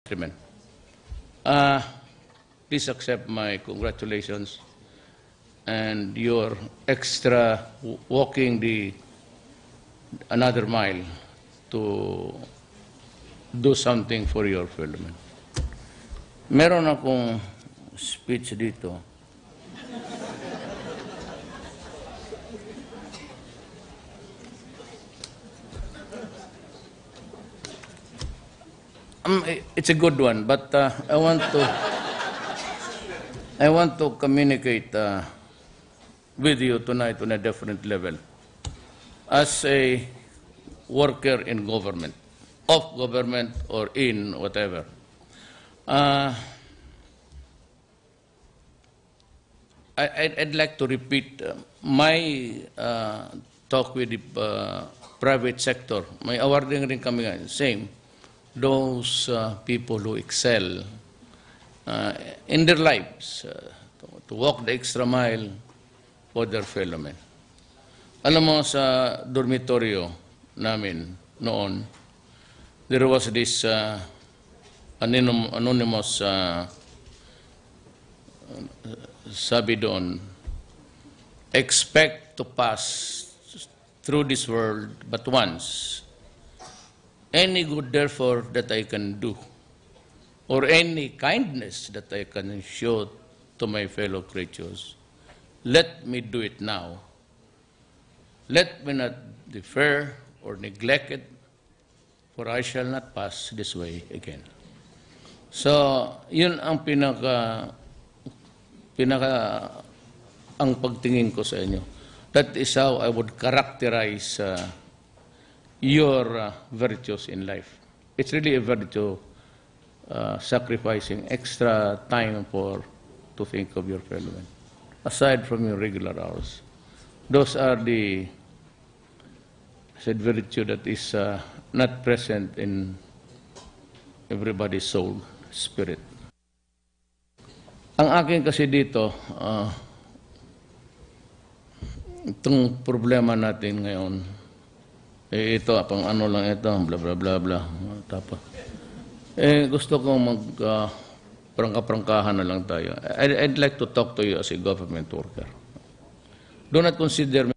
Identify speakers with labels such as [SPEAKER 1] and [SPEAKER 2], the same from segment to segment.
[SPEAKER 1] Countrymen. Uh, please accept my congratulations and your extra walking another mile to do something for your fellow men. Meron akong speech dito. It's a good one, but I want to communicate with you tonight on a different level. As a worker in government, of government or in whatever, I'd like to repeat my talk with the private sector. May awarding rin kami ngayon, same. Those people who excel in their lives, to walk the extra mile for their fellow men. Alam mo, sa dormitoryo namin noon, there was this anonymous sabi doon, expect to pass through this world but once. Any good, therefore, that I can do, or any kindness that I can show to my fellow creatures, let me do it now. Let me not defer or neglect it, for I shall not pass this way again. So, yun ang ang pagtingin ko sa inyo. That is how I would characterize your virtues in life. It's really a virtue, sacrificing extra time to think of your fellow men, aside from your regular hours. Those are the said virtue that is not present in everybody's soul, spirit. Ang akin kasi dito, itong problema natin ngayon, ito, pang ano lang ito, bla bla bla bla. Tapos, gusto kong prangka-prangkahan na lang tayo. I'd like to talk to you as a government worker. Do not consider me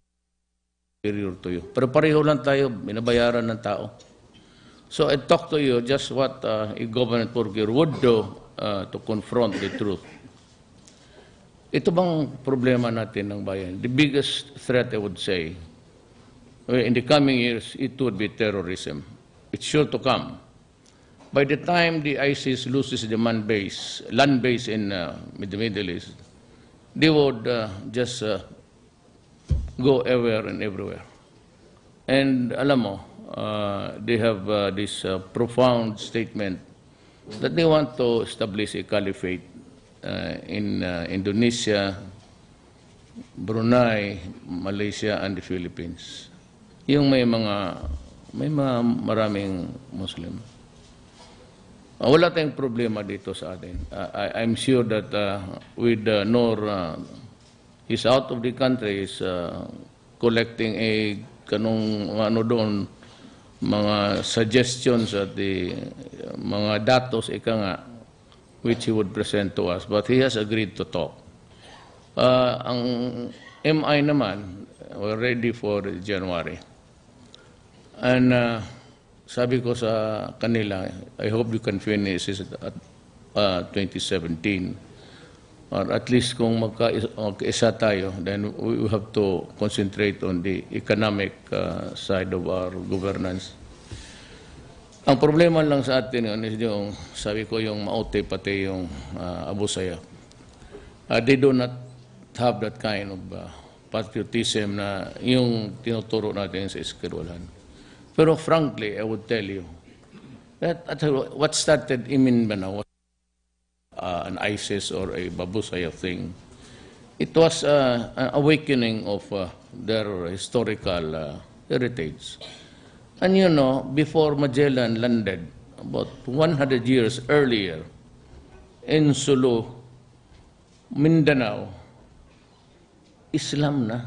[SPEAKER 1] superior to you. Pero pareho lang tayo, binabayaran ng tao. So I talk to you just what a government worker would do to confront the truth. Ito bang problema natin ng bayan? The biggest threat, I would say, in the coming years, it would be terrorism. It's sure to come. By the time the ISIS loses the land base in the Middle East, they would just go everywhere and everywhere. And alam mo, they have this profound statement that they want to establish a caliphate in Indonesia, Brunei, Malaysia, and the Philippines. Yung may mga maraming Muslim. Wala tayong problema dito sa atin. I'm sure that with Noor, he's out of the country, is collecting kanong ano doon, mga suggestions at the mga datos, which he would present to us. But he has agreed to talk. Ang MI naman, we're ready for January. And sabi ko sa kanila, I hope you can finish it at 2017. Or at least kung magkaisa tayo, then we have to concentrate on the economic side of our governance. Ang problema lang sa atin is yung, sabi ko, yung maute pati yung Abu Sayyaf. They do not have that kind of patriotism na yung tinuturo natin sa eskwelahan. Pero frankly, I would tell you that what started in Mindanao was an ISIS or a Abu Sayyaf thing. It was an awakening of their historical heritage. And you know, before Magellan landed, about 100 years earlier, in Sulu, Mindanao, Islam na.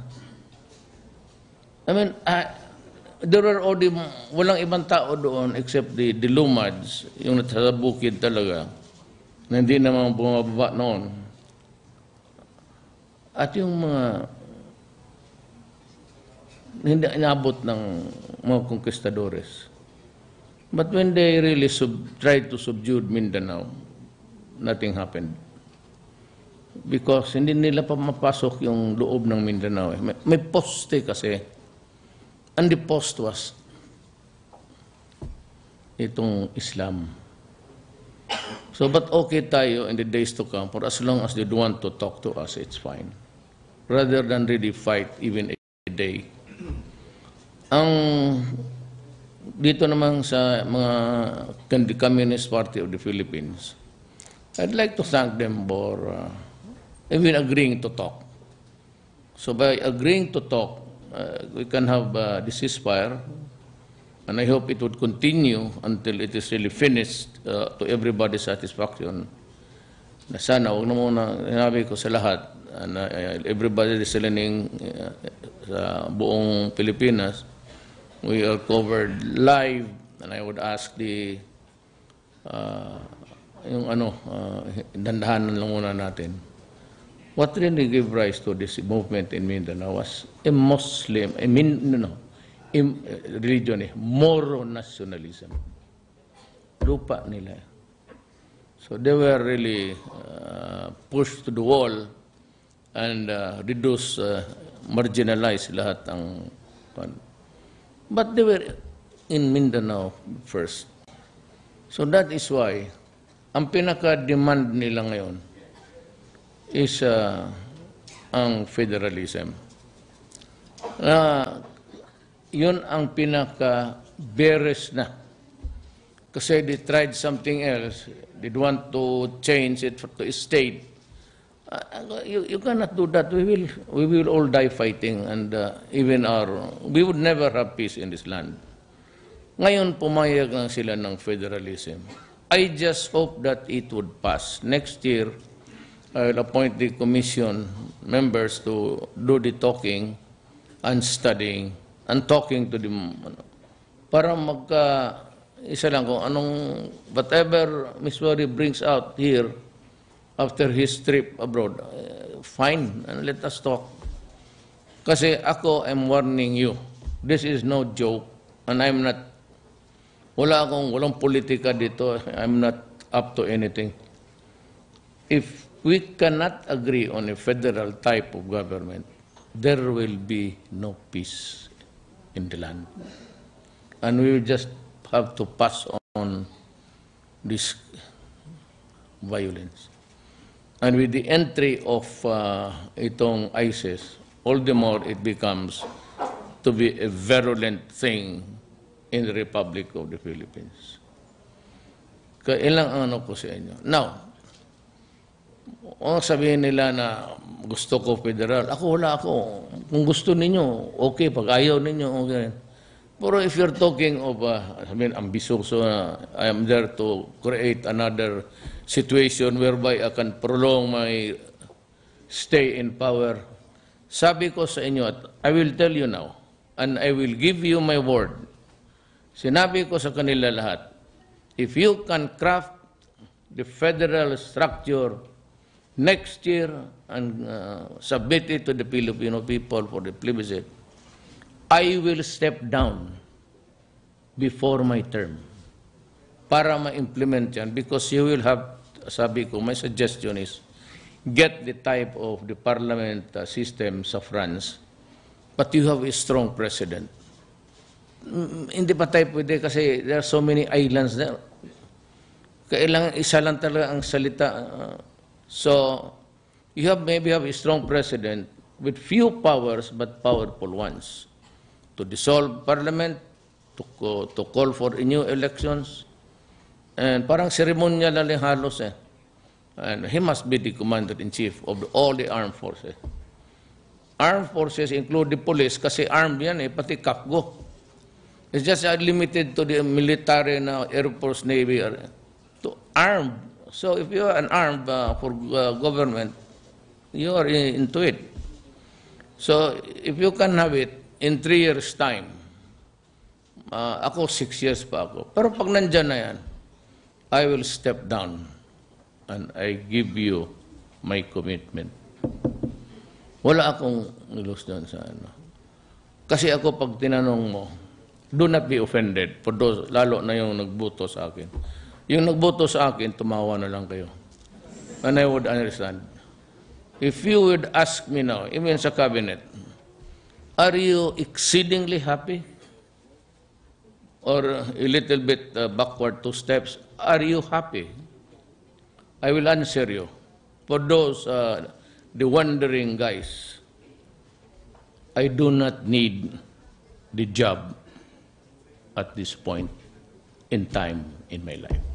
[SPEAKER 1] I mean, there were already, walang ibang tao doon except the Lumads, yung nasa bukid talaga, na hindi naman bumababa noon. At yung mga hindi inabot ng mga conquistadores. But when they really tried to subdue Mindanao, nothing happened. Because hindi nila pa mapasok yung loob ng Mindanao. May poste kasi. And the post was itong Islam. So, but okay tayo in the days to come, for as long as they want to talk to us, it's fine. Rather than really fight even a day. Ang dito naman sa mga Communist Party of the Philippines, I'd like to thank them for even agreeing to talk. So by agreeing to talk, we can have the ceasefire, and I hope it would continue until it is really finished to everybody's satisfaction. Na sana, huwag na muna, sinabi ko sa lahat, na everybody listening sa buong Pilipinas, we are covered live, and I would ask the, dandahanan lang muna natin. What really gave rise to this movement in Mindanao was a Muslim, religion, Moro nationalism. Lupa nila. So they were really pushed to the wall and reduced, marginalized lahat ang. But they were in Mindanao first. So that is why, ang pinaka-demand nila ngayon is ang federalism. Yun ang pinaka-beres na. Kasi they tried something else. They want to change it to a state. You cannot do that. We will all die fighting, and we would never have peace in this land. Ngayon, pumayag lang sila ng federalism. I just hope that it would pass. Next year, I'll appoint the commission members to do the talking and studying and talking to them para isa lang kung whatever Ms. Wari brings out here after his trip abroad, fine, and let us talk. Kasi ako, I'm warning you, this is no joke, and I'm not, walang politika dito, I'm not up to anything. If we cannot agree on a federal type of government, there will be no peace in the land. And we will just have to pass on this violence. And with the entry of itong ISIS, all the more it becomes to be a virulent thing in the Republic of the Philippines. Kailang ko sa inyo. Now, sabihin nila na gusto ko federal. Wala ako. Kung gusto ninyo, okay. Pag ayaw ninyo, okay. Pero if you're talking of, ambisyoso na, I am there to create another situation whereby I can prolong my stay in power. Sabi ko sa inyo, at I will tell you now, and I will give you my word. Sinabi ko sa kanila lahat, if you can craft the federal structure next year and submit it to the Filipino people for the plebiscite, I will step down before my term para ma-implement yan, because you will have, sabi ko, my suggestion is, get the type of the parliament system sa France, but you have a strong president. Hindi pa tayo pwede kasi there are so many islands there. Kailangan isa lang talaga ang salita. So, you maybe have a strong president with few powers but powerful ones to dissolve parliament, to call for new elections, and parang ceremonial na lang halos eh. And he must be the commander-in-chief of all the armed forces. Armed forces include the police kasi armed yan eh, pati kapgo. It's just limited to the military na Air Force, Navy, to armed. So if you are an armed for government, you are into it. So if you can have it in 3 years' time, ako 6 years pa ako. Pero pag nandyan na yan, I will step down and I give you my commitment. Wala akong nilus doon sa ano. Kasi ako pag tinanong mo, do not be offended for those, lalo na yung nagboto sa akin. Yung nagboto sa akin, tumawa na lang kayo. And I would understand. If you would ask me now, even sa cabinet, are you exceedingly happy? Or a little bit backward 2 steps, are you happy? I will answer you. For those, the wandering guys, I do not need the job at this point in time in my life.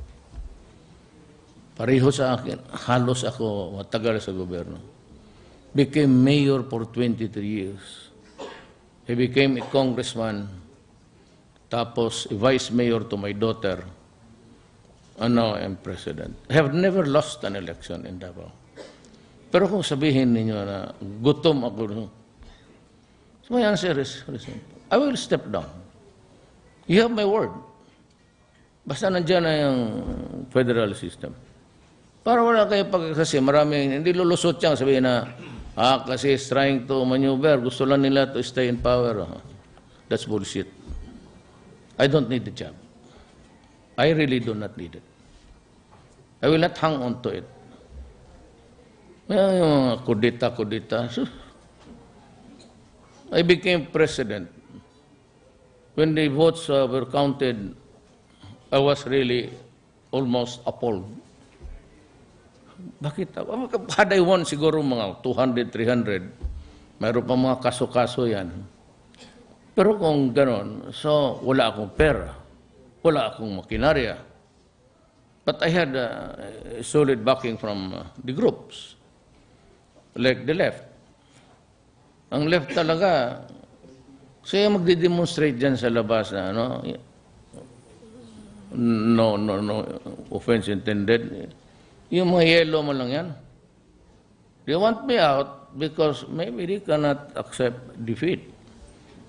[SPEAKER 1] Pareho sa akin, halos ako matagal sa gobyerno. Became mayor for 23 years. He became a congressman, tapos a vice mayor to my daughter, and now I'm president. I have never lost an election in Davao. Pero kung sabihin ninyo na gutom ako, so my answer is, I will step down. You have my word. Basta nandiyan na yung federal system. Para wala kayo kasi maraming, hindi lulusot yan, sabihin na, kasi is trying to maneuver, gusto lang nila to stay in power. That's bullshit. I don't need the job. I really do not need it. I will not hang on to it. Yung mga kudita. So, I became president. When the votes were counted, I was really almost appalled. Bakit? Had I won siguro mga 200, 300, mayroon pa mga kaso-kaso yan. Pero kung ganon, so wala akong pera, wala akong makinarya. But I had a solid backing from the groups, like the left. Ang left talaga, siya magdi-demonstrate dyan sa labas na, no offense intended. Yung mga yellow mo lang yan. They want me out because maybe they cannot accept defeat.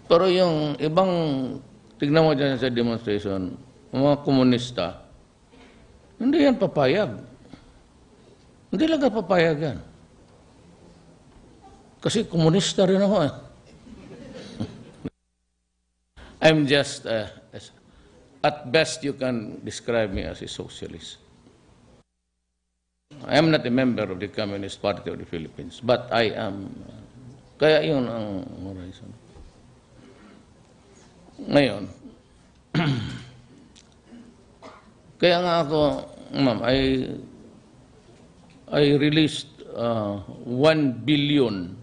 [SPEAKER 1] Pero yung ibang, tignan mo dyan sa demonstration, mga komunista, hindi yan papayag. Hindi lang papayag yan. Kasi komunista rin ako eh. I'm just, at best you can describe me as a socialist. I am not a member of the Communist Party of the Philippines, but I am, kaya yun ang reason. Ngayon, kaya nga ako, ma'am, I released 1 billion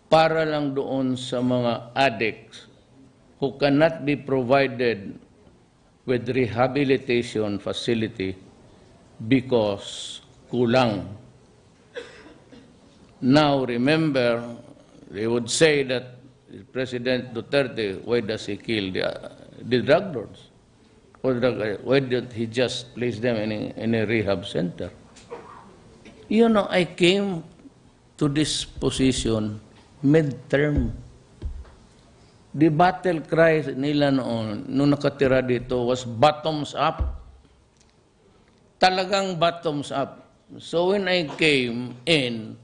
[SPEAKER 1] para lang doon sa mga addicts who cannot be provided with rehabilitation facility because kulang. Now, remember, they would say that President Duterte, why does he kill the drug lords? Why did he just place them in a rehab center? You know, I came to this position midterm. The battle cry nila noon, nung nakatira dito, was bottoms up. Talagang bottoms up. So when I came in,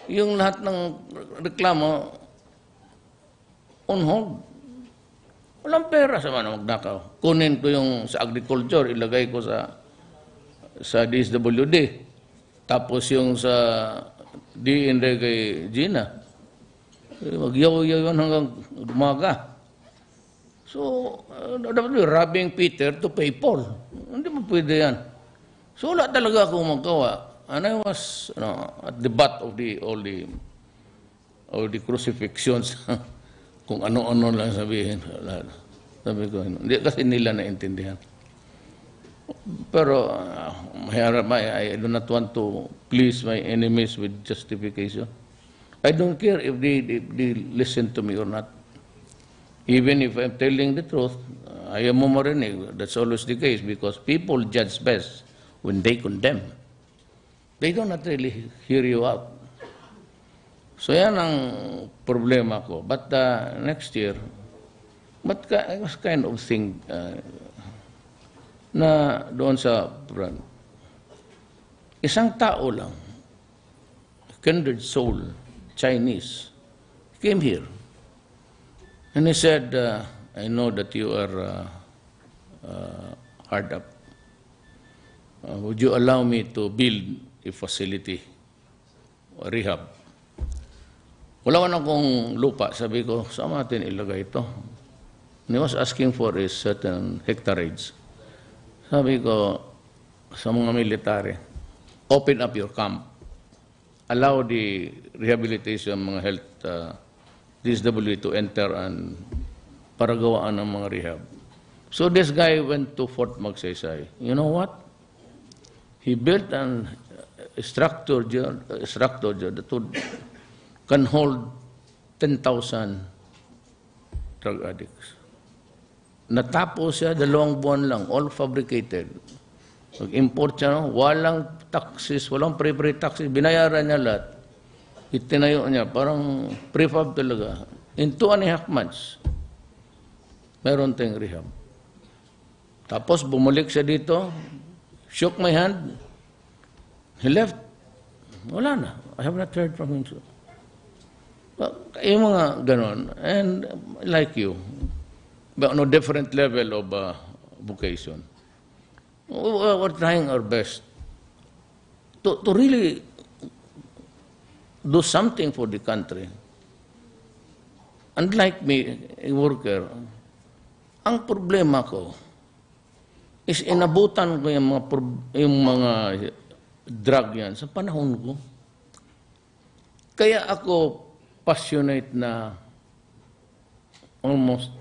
[SPEAKER 1] yung lahat ng reklamo, on hold. Walang pera sa mga magnakaw. Kunin ko yung sa agriculture, ilagay ko sa DSWD. Tapos yung sa DND kay Gina. Magyaw-yaw yun hanggang umaga. So, dapat robbing Peter to pay Paul. Hindi mo pwede yan. So, wala talaga akong magawa. And I was at the butt of all the crucifixions. Kung ano-ano lang sabihin. Sabi ko, hindi kasi nila naintindihan. Pero, I do not want to please my enemies with justification. I don't care if they listen to me or not. Even if I'm telling the truth, ayaw mo marinig. That's always the case because people judge best when they condemn. They do not really hear you out. So yan ang problema ko. But next year, But it was kind of thing na doon sa front. Isang tao lang, kindred soul, Chinese, came here. And he said, I know that you are hard up. Would you allow me to build a facility, a rehab? Wala ko na akong lupa. Sabi ko, saan natin ilagay ito? And he was asking for a certain hectareage. Sabi ko, sa mga military, open up your camp. Allow the rehabilitation, mga health DSWD to enter and para gawaan ng mga rehab. So this guy went to Fort Magsaysay. You know what? He built a structure that can hold 10,000 drug addicts. Natapos siya, 2 buwan lang, all fabricated. Mag-import siya, no? Walang taxes, walang pre-pre taxes, binayaran niya lahat. Itinayo niya, parang prefab talaga. In 2.5 months, meron tayong rehab. Tapos bumalik siya dito, shook my hand, he left. Wala na. I have not heard from him. Yung mga ganon, and like you, but on a different level of vocation. We're trying our best to really do something for the country. Unlike me, a worker, ang problema ko is inabutan ko yung mga drug yan sa panahon ko. Kaya ako passionate na almost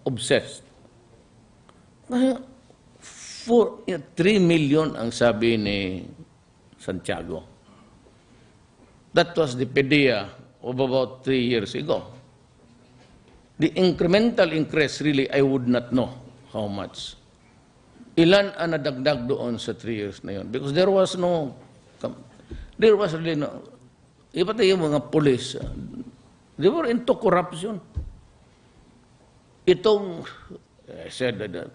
[SPEAKER 1] obsessed. Kaya 3 million ang sabi ni Santiago. That was the PDEA of about 3 years ago. The incremental increase, really, I would not know how much. Ilan ang nadagdag doon sa 3 years na yun? Because there was really no, iba tayo yung mga police, they were into corruption. Itong, I said that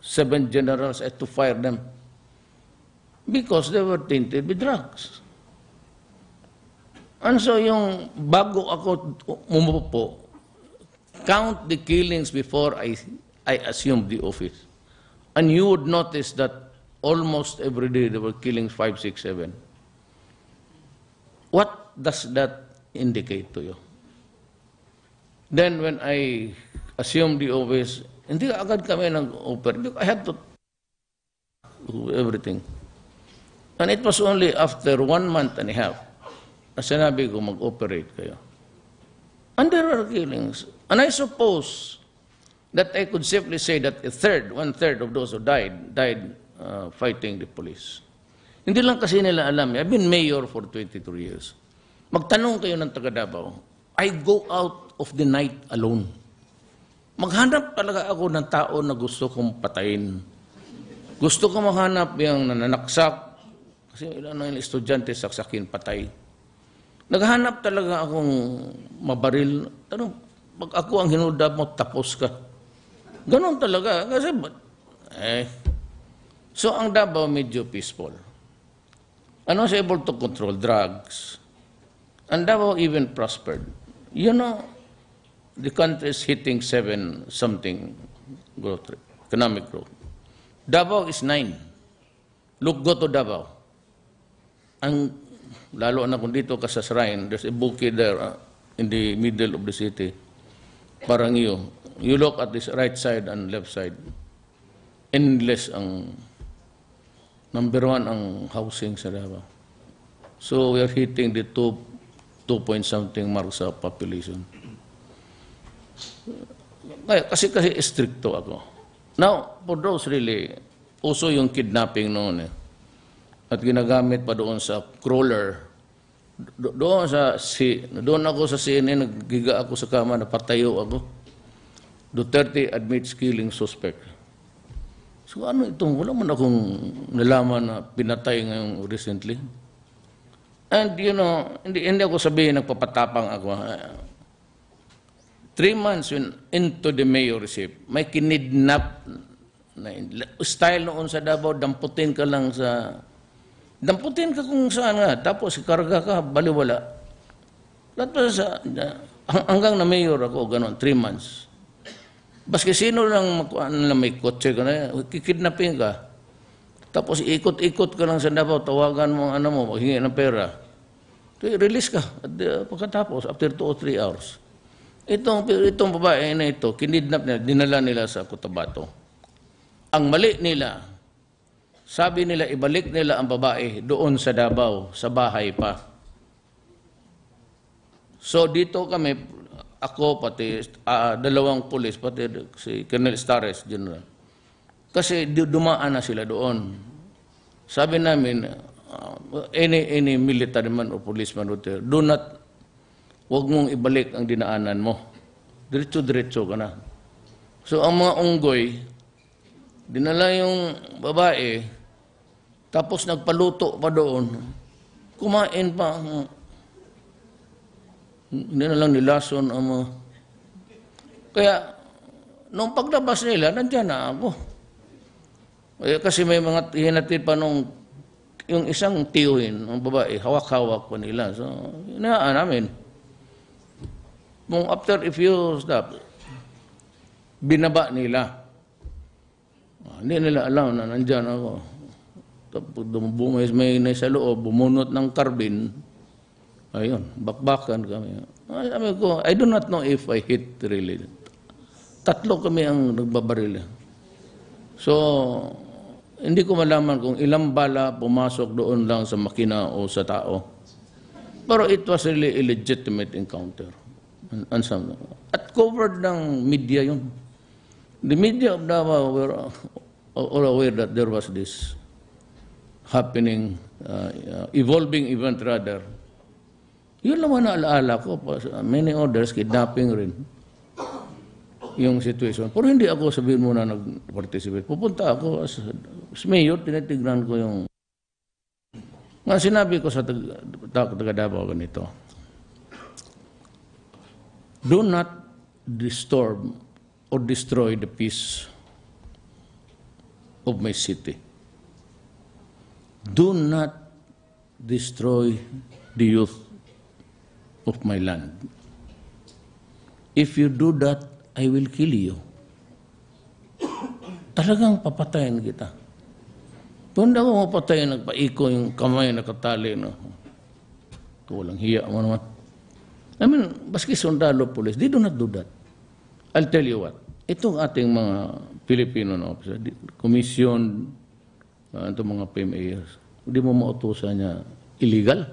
[SPEAKER 1] 7 generals had to fire them because they were tainted with drugs. And so yung bago ako umupo, count the killings before I assumed the office. And you would notice that almost every day there were killings 5, 6, 7. What does that indicate to you? Then when I assumed the office, hindi agad kami nag-operate. I had to do everything. And it was only after 1 month and a half na sinabi ko mag-operate kayo. And there were killings. And I suppose that I could safely say that 1/3 of those who died fighting the police. Hindi lang kasi nila alam. I've been mayor for 23 years. Magtanong kayo ng taga Davao, I go out of the night alone. Maghanap talaga ako ng tao na gusto kong patayin. Gusto ko mahanap yung nananaksak, kasi ilan na yung estudyante saksakin patay. Naghanap talaga akong mabaril. Pag ako ang hinudab mo, tapos ka. Ganon talaga. Kasi, so ang Davao medyo peaceful. And was able to control drugs. And Davao even prospered. You know, the country is hitting 7 something growth rate, economic growth. Davao is 9. Look, go to Davao. Ang lalo na kung dito ka sa Shrine, there's a bukid there in the middle of the city. Parang you look at this right side and left side. Endless ang number 1 ang housing sa Davao. So we are hitting the 2 point something mark sa population. Kasi stricto ako. Now, for those really, uso yung kidnapping noon at ginagamit pa doon sa crawler. Doon ako sa CNN, naggiga ako sa kama, napatayo ako. Duterte admits killing suspect. So ano itong, wala man akong nalaman na pinatay ngayong recently. And you know, hindi ako sabihin nagpapatapang ako. 3 months into the mayorship, may kinidnap na style noon sa Davao, damputin ka lang sa... Damputin ka kung saan nga, tapos ikarga ka, baliwala. Lahat sa... Hanggang na mayor ako, gano'n, 3 months. Baski sino lang may kotse ka na, kikidnapin ka. Tapos ikot-ikot ka lang sa Davao, tawagan mo, ano mo, maghingi ng pera. Release ka. At pagkatapos, after 2 or 3 hours. Itong babae na ito, kinidnap nila, dinala nila sa Cotabato. Ang mali nila, sabi nila, ibalik nila ang babae doon sa Davao, sa bahay pa. So dito kami, ako pati dalawang pulis, pati si Colonel Stares, General. Kasi dumaan na sila doon. Sabi namin, any military man o policeman, do not, huwag mong ibalik ang dinaanan mo. Diretso-diretso ka na. So ang mga unggoy, dinala yung babae, tapos nagpaluto pa doon, kumain pa. Hindi na lang nilason ang mga... Kaya, nung paglabas nila, nandiyan na ako. Kasi may mga hinatid pa nung yung isang tiyuhin, ang babae, hawak-hawak pa nila. So, hinaan namin. Nung after a few steps, binaba nila. Hindi nila alam na nandyan ako. Tapos may sa loob, bumunot ng karbin. Ayun, bakbakan kami. Sabi ko, I do not know if I hit really. 3 kami ang nagbabaril. So, hindi ko malaman kung ilang bala pumasok doon lang sa makina o sa tao. Pero it was really a legitimate encounter. At covered ng media yun. The media of Davao were all aware that there was this happening, evolving event rather. Yun naman na alaala ko. Many others, kidnapping rin. Yung situation. Pero hindi ako sabihin muna nag-participate. Pupunta ako as mayor, tinitignan ko yung... Nga sinabi ko sa taga Davao ganito, do not disturb or destroy the peace of my city. Do not destroy the youth of my land. If you do that, I will kill you. Talagang papatayin kita. Kung hindi ako mapatayin, nagpaiko yung kamay nakatali. No? Walang hiya mo naman. I mean, baski sundalo, police, they do not do that. I'll tell you what. Itong ating mga Filipino na officer, komisyon, itong mga PMAs, hindi mo mautusan niya illegal.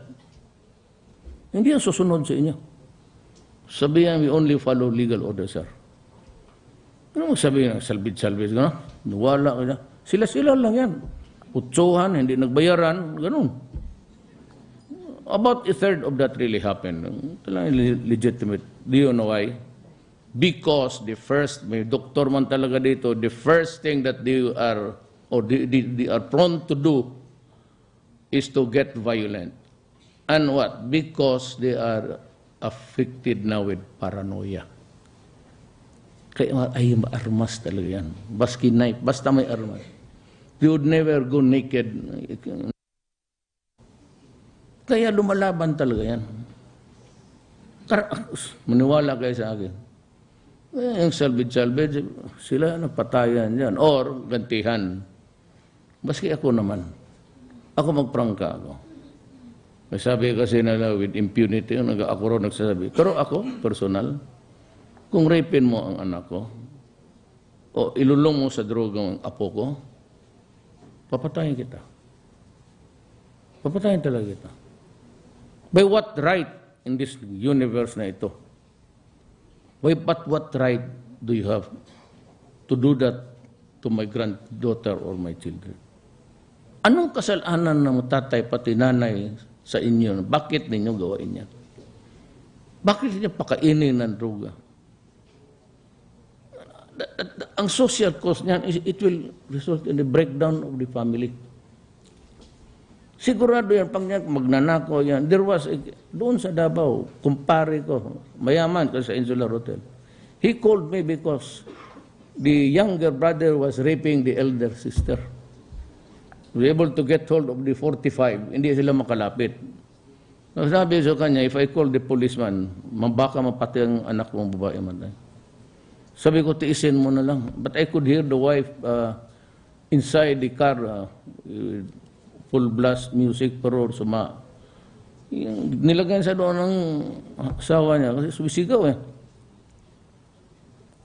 [SPEAKER 1] Hindi yan susunod sa inyo. Sabihan, we only follow legal orders, sir. Ano mo sabihin, salbid-salbid, gano'n? Nawala ka na. Sila-sila lang yan. Utsuhan, hindi nagbayaran, gano'n. About 1/3 of that really happened. Talagang legitimate. Do you know why? Because the first, may doktor man talaga dito, the first thing that they are, or they are prone to do is to get violent. And what? Because they are afflicted now with paranoia. Kaya ay armas talaga yan. Baski knife, basta may armas. They would never go naked. Kaya lumalaban talaga yan. Maniwala kayo sa akin. Yung salbid-salbid, sila napatayan yan. Or gantihan. Baski ako naman. Ako magprangka ako. May sabi kasi nila with impunity, ako rin nagsasabi. Pero ako, personal, kung rapin mo ang anak ko, o ilulong mo sa droga ang apo ko, papatayin kita. Papatayin talaga kita. By what right in this universe na ito? But what right do you have to do that to my granddaughter or my children? Anong kasalanan ng tatay pati nanay sa inyo? Bakit ninyo gawain yan? Bakit ninyo pakainin ng droga? Ang social cost niyan, it will result in the breakdown of the family. Sigurado yan, pag magnanako yan. There was, doon sa Davao, kumpare ko, mayaman ko sa Insular Hotel. He called me because the younger brother was raping the elder sister. We were able to get hold of the 45. Hindi sila makalapit. So, sabi sa kanya, if I call the policeman, baka mapati ang anak kong babae matay. Sabi ko, tiisin mo na lang. But I could hear the wife inside the car, full blast music, pero nilagyan sa doon ng asawa niya kasi sumisigaw eh.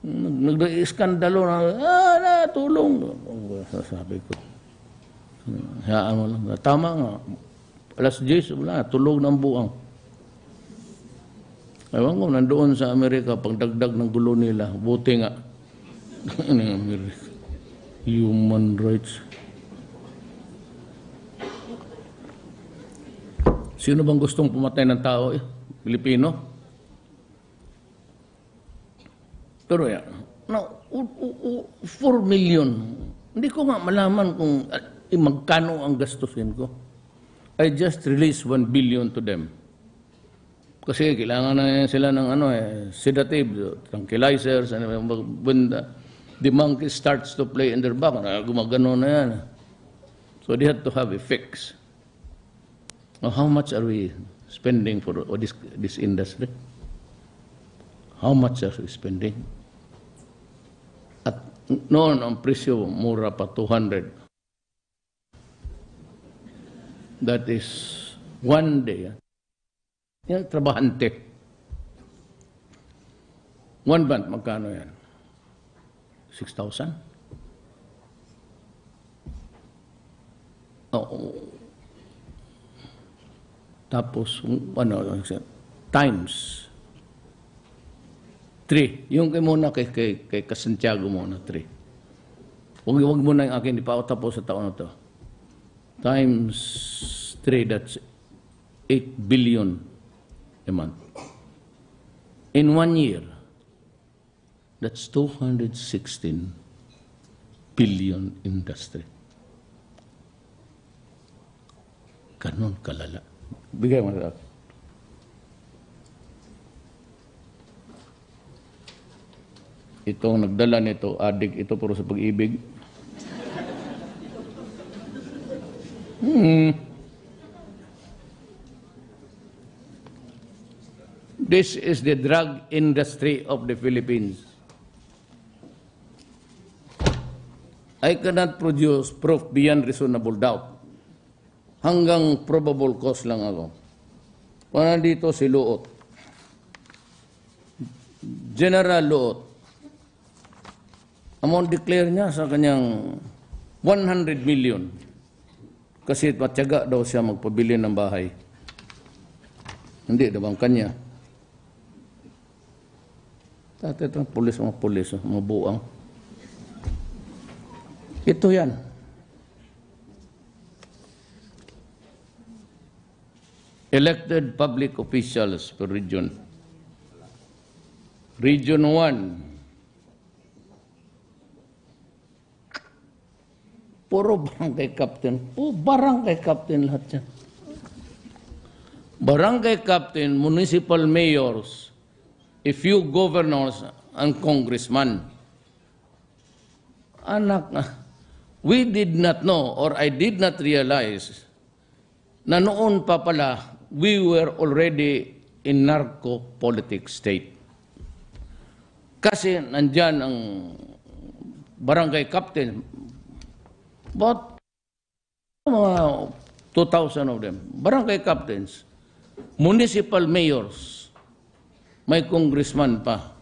[SPEAKER 1] Nag-iskandalo na, tulong. Sabi ko, hayaan mo lang. Tama nga. Alas 10, wala, tulog ng buang. Ewan ko, nandoon sa Amerika, pagdagdag ng gulo nila, buti nga. Amerika. Human rights. Sino bang gustong pumatay ng tao? Pilipino? Pero yan, 4 million. Hindi ko nga malaman kung magkano ang gastusin ko. I just released 1 billion to them. Kasi kailangan na sila ng sedative, tranquilizers, when the monkey starts to play in their back, gumagano na yan. So they had to have a fix. Now, how much are we spending for this industry? How much are we spending? At noon, ang presyo, mura pa, 200. That is one day. Yan, trabahante. 1 month, magkano yan? 6,000? Tapos, times 3. Yung muna kay Santiago muna, 3. Huwag mo na yung akin, di pa ako tapos sa taon na to. Times 3, that's 8 billion a month. In 1 year, that's 216 billion industry. Ganon kalala. Bigay mo na. Itong nagdala nito, adik ito puro sa pag-ibig. This is the drug industry of the Philippines. I cannot produce proof beyond reasonable doubt. Hanggang probable cause lang ako. Kung nandito si Luot, General Luot, amount declare niya sa kanyang 100 million. Kasi matyaga daw siya magpabili ng bahay. Hindi, dabang kanya. Dati itong mga pulis, mga buang. Ito yan. Elected public officials per region. Region 1. Puro barangay captain. Barangay captain lahat yan. Barangay captain, municipal mayors, a few governors, and congressmen. Anak na. We did not know, or I did not realize, na noon pa pala, we were already in narco-politic state. Kasi nandyan ang barangay captain, about 2,000 of them, barangay captains, municipal mayors, may congressman pa.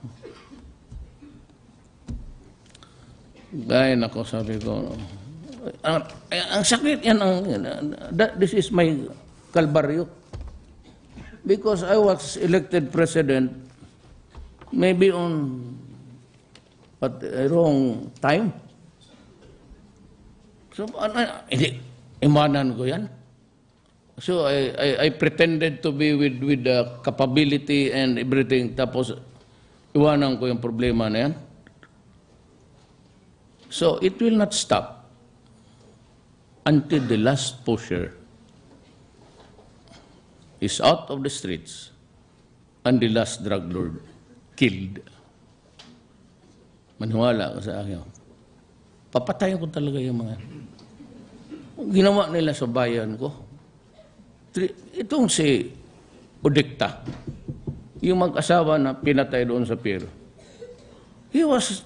[SPEAKER 1] Gaya nako, sabi ko, ang sakit yan, this is my kalbaryo. Because I was elected president, maybe on a wrong time. So, imanan ko yan. So, I pretended to be with the capability and everything. Tapos, iwanan ko yung problema na yan. So, it will not stop until the last pusher is out of the streets and the last drug lord killed. maniwala ka sa akin, papatayin ko talaga yung mga ginawa nila sa bayan ko. Itong si Udikta, yung mag-asawa na pinatay doon sa pier, he was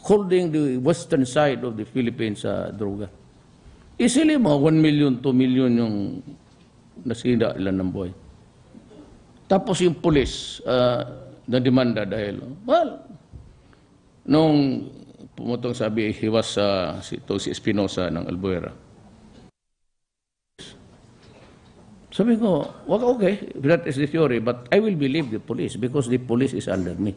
[SPEAKER 1] holding the western side of the Philippines sa droga. Easily mga 1 million, 2 million yung nasida ilan ng buhay. Tapos yung pulis na demanda dahil, well, nung pumutong sabi, he was si Espinosa ng Albuera. Sabi ko, well, okay, that is the theory, but I will believe the police because the police is under me.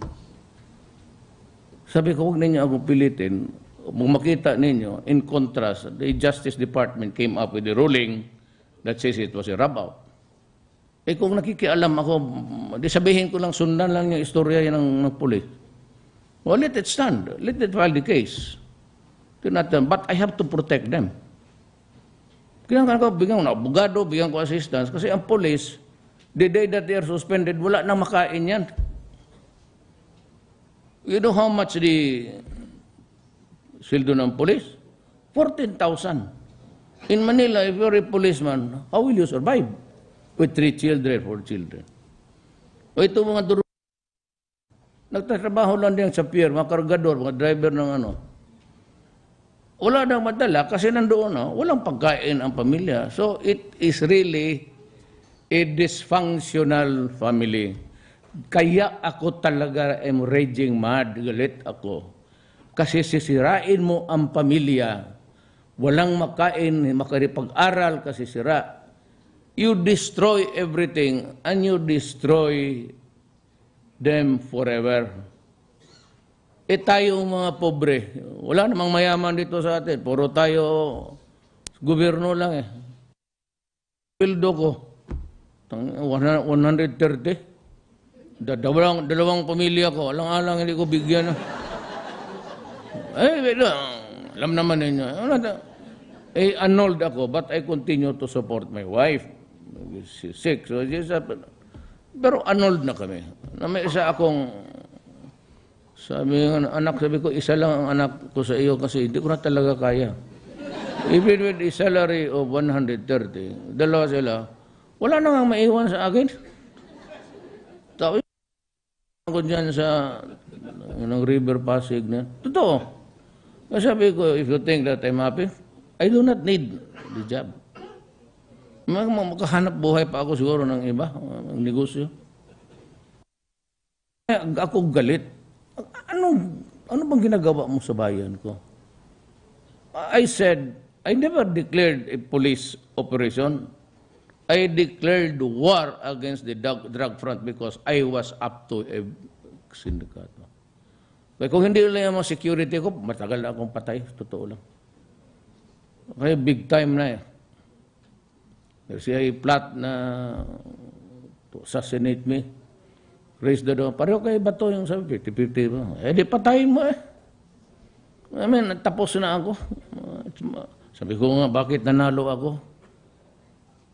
[SPEAKER 1] Sabi ko, huwag ninyo akong pilitin. Kung makita ninyo, in contrast, the Justice Department came up with a ruling that says it was a rub-out. Eh kung nakikialam ako, di sabihin ko lang, sundan lang yung istorya ng police. Well, let it stand. Let it file the case. But I have to protect them. Kaya ko, bigyan ko na abogado, bigyan ko assistance, kasi ang police, the day that they are suspended, wala nang makain yan. You know how much the sweldo ng police? 14,000. In Manila, if you're a policeman, how will you survive? With 3 children, 4 children. O ito mga duro, nagtatrabaho lang din sa pier, mga kargador, mga driver ng ano. Wala nang madala kasi nandoon, walang pagkain ang pamilya. So it is really a dysfunctional family. Kaya ako talaga am raging mad, galit ako. Kasi sisirain mo ang pamilya, walang makain, makaripag-aral kasi sira. You destroy everything and you destroy them forever. Eh tayo mga pobre, wala namang mayaman dito sa atin. Puro tayo, gobyerno lang eh. Pildo ko, 130. Dalawang pamilya ko, alang-alang hindi ko bigyan. Alam naman ninyo. Annulled ako, but I continue to support my wife. She's sick. So pero annulled na kami. May isa akong sabi ko, isa lang ang anak ko sa iyo kasi hindi ko na talaga kaya. Even with a salary of 130, dalawa sila, wala na nga maiwan sa akin. Tapos ako dyan sa River Pasig na, totoo. Sabi ko, if you think that I'm happy, I do not need the job. Makahanap buhay pa ako siguro ng iba, ng negosyo. Ako galit. Ano bang ginagawa mo sa bayan ko? I said, I never declared a police operation. I declared war against the drug front because I was up to a sindikato. Kaya kung hindi lang yung security ko, matagal na akong patay. Totoo lang. Kaya big time na eh. Kasi ay plot na to assassinate me. Raise the door. Pareho kayo ba ito yung sabi? 50-50 mo. Eh di patayin mo eh. I mean, tapos na ako. Sabi ko nga, bakit nanalo ako?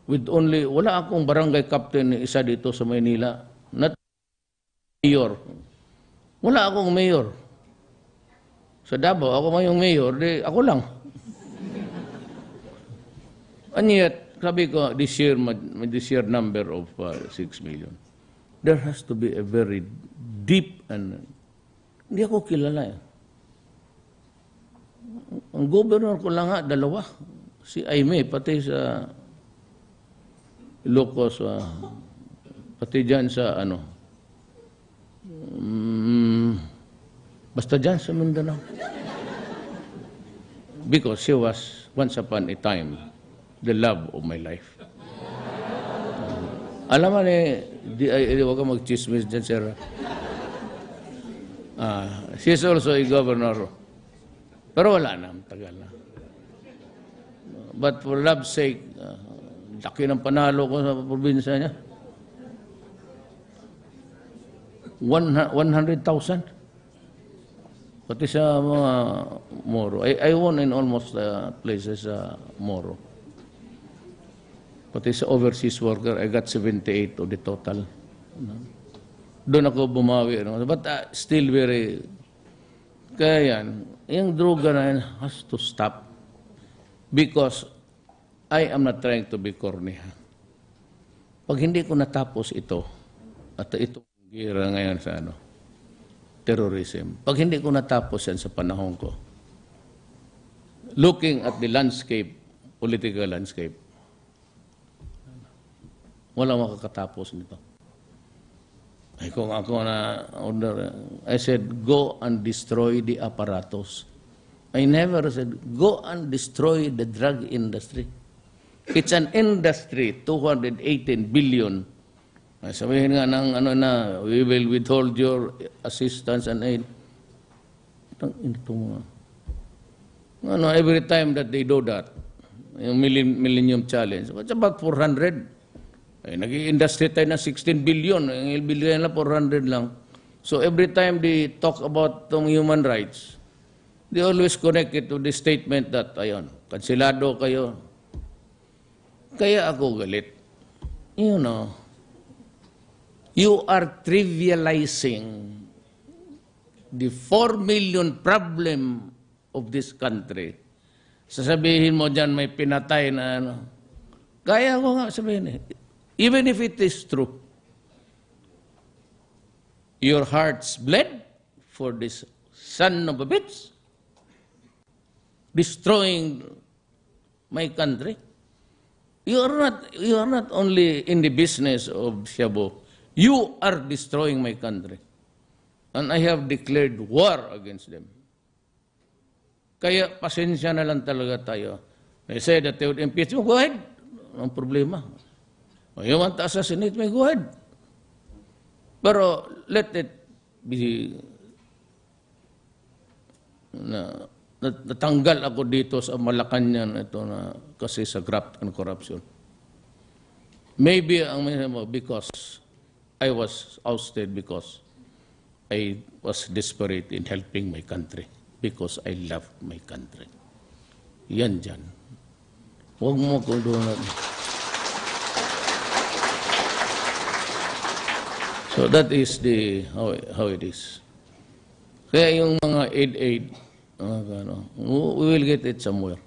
[SPEAKER 1] With only, wala akong barangay captain isa dito sa Maynila. Not mayor. Wala akong mayor. Sa Davao, ako may yung mayor, di ako lang. And yet, sabi ko, this year number of 6 million. There has to be a very deep and hindi ako kilala eh. Ang governor ko lang nga, dalawa. Si Aimee, pati sa Ilocos, pati dyan sa ano. Basta dyan sa Mindanao. Because she was, once upon a time, the love of my life. Alam mo huwag ka mag-chismis dyan, sir. She's also a governor. Pero wala na, tagal na. But for love's sake, laki ng panalo ko sa probinsya niya. 100,000. Pati sa mga Moro. I won in almost places sa Moro. Pati sa overseas worker, I got 78 of the total. Doon ako bumawi. But still very Kaya yan, yung droga na yan has to stop because I am not trying to be corny. Pag hindi ko natapos ito, at itong gira ngayon sa terrorism, pag hindi ko natapos yan sa panahon ko, looking at the landscape, political landscape, wala makakatapos nito. Ay, kung ako na order, I said, go and destroy the apparatus. I never said, go and destroy the drug industry. It's an industry, 218 billion. Ay, sabihin nga ng we will withhold your assistance and aid. Every time that they do that, yung Millennium Challenge, it's about 400. Ay, nag-industry tayo na 16 billion, yung billion na 400 lang. So every time they talk about human rights, they always connect it to the statement that, ayun, kansilado kayo. Kaya ako galit. You know, you are trivializing the 4 million problem of this country. Sasabihin mo dyan may pinatay na Kaya ko nga sabihin even if it is true, your hearts bled for this son of a bitch destroying my country. You are not only in the business of Shabu, you are destroying my country. And I have declared war against them. Kaya pasensya na lang talaga tayo. They say that they would impeach you. Go ahead. Ang problema. You want to assassinate me? Go ahead. Pero let it be natanggal ako dito sa Malacanang ito na kasi sa graft and corruption. Maybe because I was ousted because I was desperate in helping my country because I love my country. Yan dyan. Huwag mo kung doon. So that is how it is. Kaya yung mga aid, we will get it somewhere.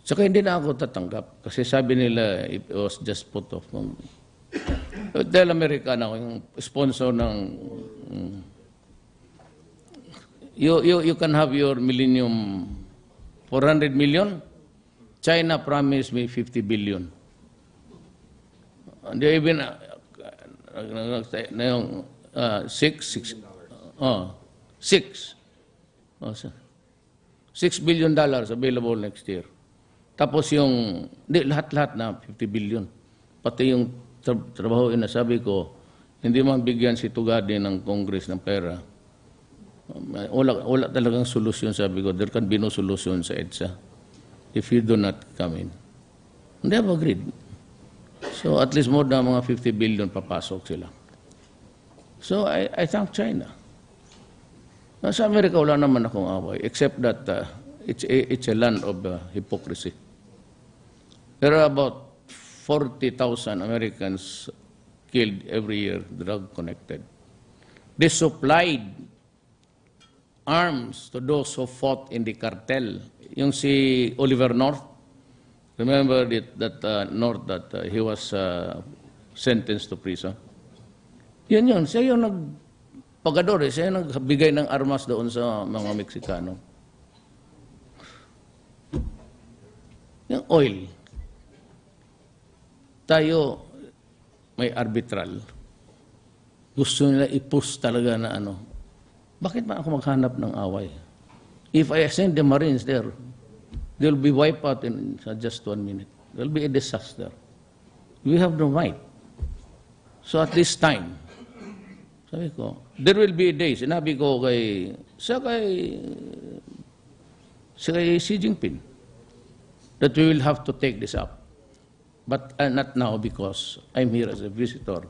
[SPEAKER 1] Saka hindi na ako tatanggap kasi sabi nila it was just put off. Dahil Amerikano, yung sponsor ng you can have your millennium 400 million. China promised me 50 billion. They even $6 billion available next year. Tapos yung, lahat-lahat na 50 billion. Pati yung trabaho, inasabi ko, hindi man bigyan si Tugadi ng Congress ng pera. Wala talagang solusyon, sabi ko. There can be no solution sa EDSA if you do not come in. They have agreed. So at least more than mga 50 billion papasok sila. So I thank China. Sa Amerika wala naman akong away except that it's a land of hypocrisy. There are about 40,000 Americans killed every year, drug connected. They supplied arms to those who fought in the cartel. Yung si Oliver North, remember that North that he was sentenced to prison? Yun. Siya yung nagpagador. Siya yung nagbigay ng armas doon sa mga Meksikano. Yung oil. Tayo may arbitral. Gusto nila i-push talaga na Bakit ba ako maghanap ng away? If I send the Marines there, they'll be wiped out in just 1 minute. There'll be a disaster. We have no right. So at this time, sabi ko, there will be a day, sinabi ko kay Xi Jinping, that we will have to take this up. But not now because I'm here as a visitor.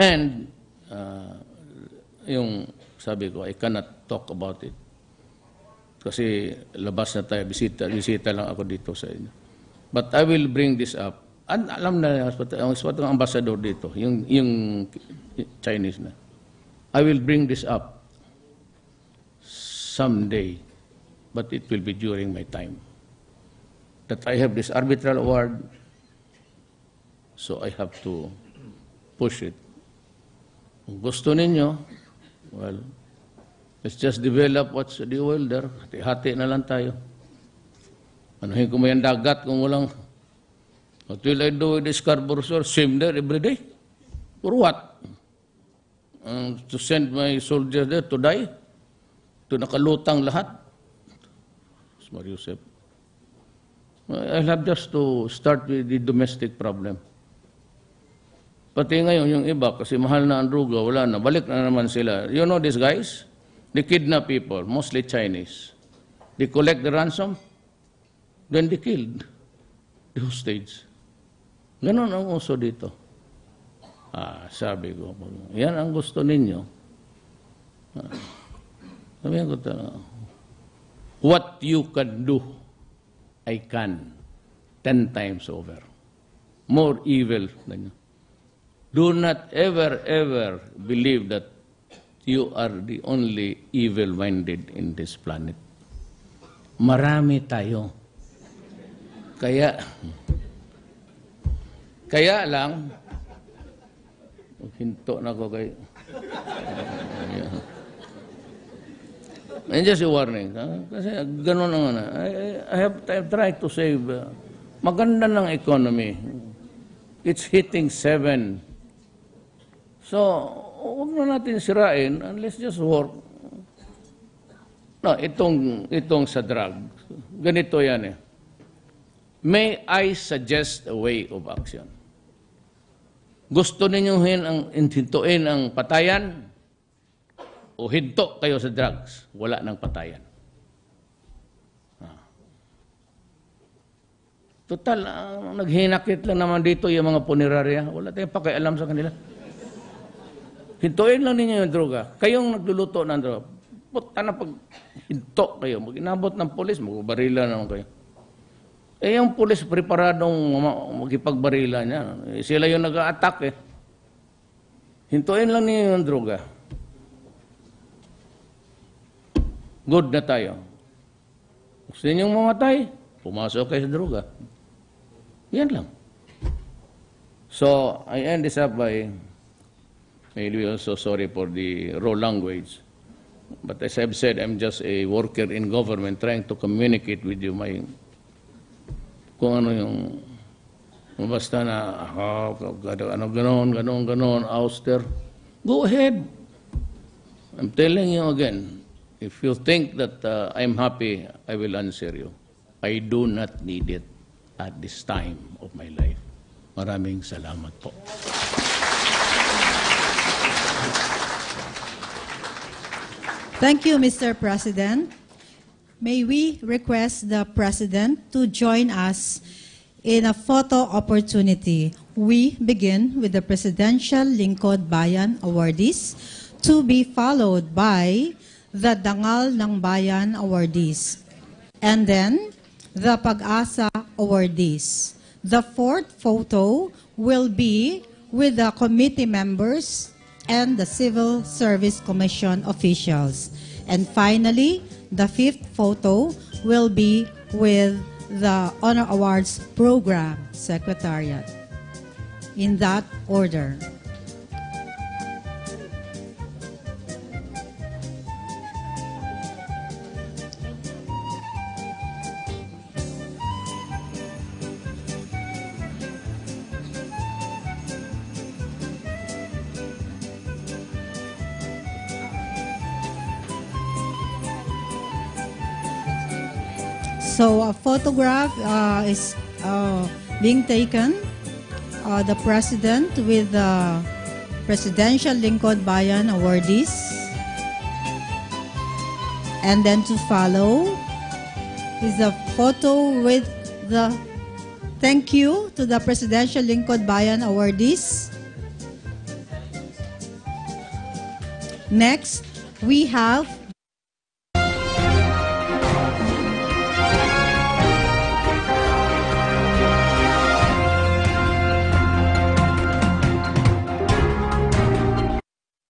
[SPEAKER 1] And yung sabi ko, I cannot talk about it. Kasi labas na tayo, bisita lang ako dito sa inyo. But I will bring this up. And alam na, ang ambassador dito, yung Chinese na. I will bring this up someday, but it will be during my time. That I have this arbitral award, so I have to push it. Kung gusto ninyo, well, let's just develop what's the oil there. Hati-hati na lang tayo. Anuhin ko mo yung dagat kung walang, what will I do with this Scarborough Shoal? Swim there every day? For what? To send my soldiers there to die? To nakalutang lahat? Smart Yusef. I'll have just to start with the domestic problem. Pati ngayon yung iba, kasi mahal na ang druga, wala na, balik na naman sila. You know these guys? They kidnap people, mostly Chinese. They collect the ransom, then they killed the hostage. Ganon ang uso dito. Sabi ko, yan ang gusto ninyo. Sabi ko, what you can do, I can 10 times over. More evil than you. Do not ever, ever believe that you are the only evil-minded in this planet. Marami tayo. Kaya lang, hinto na ko kay... And just a warning. Kasi ganun ang ano. I have tried to save. Maganda ng economy. It's hitting 7. So, huwag na natin sirain and let's just work. No, itong sa drug. Ganito yan eh. May I suggest a way of action? Gusto ninyong hintuin ang patayan o hinto kayo sa drugs? Wala nang patayan. Total, naghinakit lang naman dito yung mga punerarya. Wala tayong pakialam sa kanila. Hintuin lang ninyo yung droga. Kayong nagluluto ng droga. Puta na pag hinto kayo, mag-inabot ng pulis, magbarila naman kayo. Eh, yung pulis preparadong magipagbarila niya. Sila yung nag-a-attack eh. Hintuin lang ninyo yung droga. Good na tayo. Gusto ninyong mamatay, pumasok kayo sa droga. Yan lang. So, I end this up by, maybe also sorry for the raw language, but as I've said, I'm just a worker in government trying to communicate with you kung ano yung basta na ganon, auster. Go ahead. I'm telling you again, if you think that I'm happy, I will answer you. I do not need it at this time of my life. Maraming salamat po.
[SPEAKER 2] Thank you, Mr. President. May we request the President to join us in a photo opportunity. We begin with the Presidential Lingkod Bayan awardees, to be followed by the Dangal ng Bayan awardees, and then the Pag-asa awardees. The fourth photo will be with the committee members and the Civil Service Commission officials. And finally, the fifth photo will be with the Honor Awards Program Secretariat. In that order. So a photograph is being taken, the President with the Presidential Lingkod Bayan awardees. And then to follow is a photo with the thank you to the Presidential Lingkod Bayan awardees. Next, we have